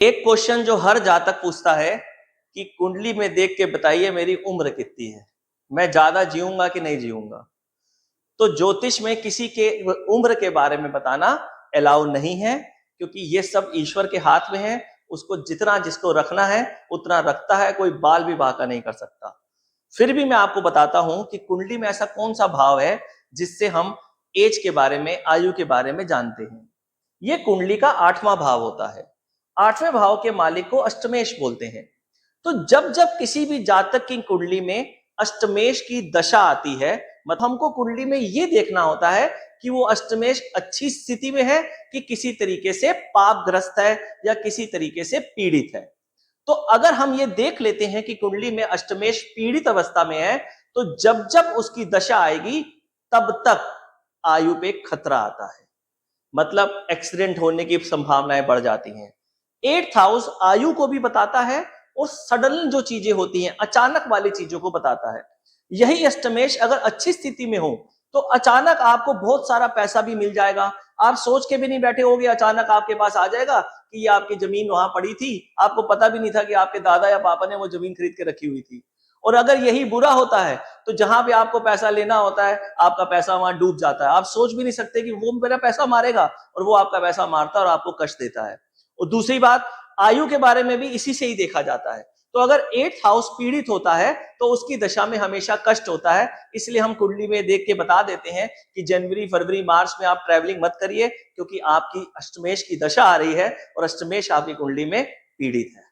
एक क्वेश्चन जो हर जातक पूछता है कि कुंडली में देख के बताइए मेरी उम्र कितनी है, मैं ज्यादा जीऊंगा कि नहीं जीऊंगा। तो ज्योतिष में किसी के उम्र के बारे में बताना अलाउ नहीं है, क्योंकि ये सब ईश्वर के हाथ में है। उसको जितना जिसको रखना है उतना रखता है, कोई बाल भी बांका नहीं कर सकता। फिर भी मैं आपको बताता हूं कि कुंडली में ऐसा कौन सा भाव है जिससे हम एज के बारे में, आयु के बारे में जानते हैं। ये कुंडली का 8वां भाव होता है। 8वें भाव के मालिक को अष्टमेश बोलते हैं। तो जब जब किसी भी जातक की कुंडली में अष्टमेश की दशा आती है, मतलब हमको कुंडली में यह देखना होता है कि वो अष्टमेश अच्छी स्थिति में है कि किसी तरीके से पापग्रस्त है या किसी तरीके से पीड़ित है। तो अगर हम ये देख लेते हैं कि कुंडली में अष्टमेश पीड़ित अवस्था में है, तो जब जब उसकी दशा आएगी तब तक आयु पे खतरा आता है, मतलब एक्सीडेंट होने की संभावनाएं बढ़ जाती हैं। 8th हाउस आयु को भी बताता है और सडन जो चीजें होती हैं, अचानक वाली चीजों को बताता है। यही अष्टमेश अगर अच्छी स्थिति में हो तो अचानक आपको बहुत सारा पैसा भी मिल जाएगा। आप सोच के भी नहीं बैठे होगे, अचानक आपके पास आ जाएगा कि ये आपकी जमीन वहां पड़ी थी, आपको पता भी नहीं था कि आपके दादा या पापा ने वो जमीन खरीद के रखी हुई थी। और अगर यही बुरा होता है तो जहां पे आपको पैसा लेना होता है आपका पैसा वहां डूब जाता है। आप सोच भी नहीं सकते कि वो मेरा पैसा मारेगा, और वो आपका पैसा मारता है और आपको कष्ट देता है। और दूसरी बात, आयु के बारे में भी इसी से ही देखा जाता है। तो अगर 8th हाउस पीड़ित होता है तो उसकी दशा में हमेशा कष्ट होता है। इसलिए हम कुंडली में देख के बता देते हैं कि जनवरी, फरवरी, मार्च में आप ट्रैवलिंग मत करिए, क्योंकि आपकी अष्टमेश की दशा आ रही है और अष्टमेश आपकी कुंडली में पीड़ित है।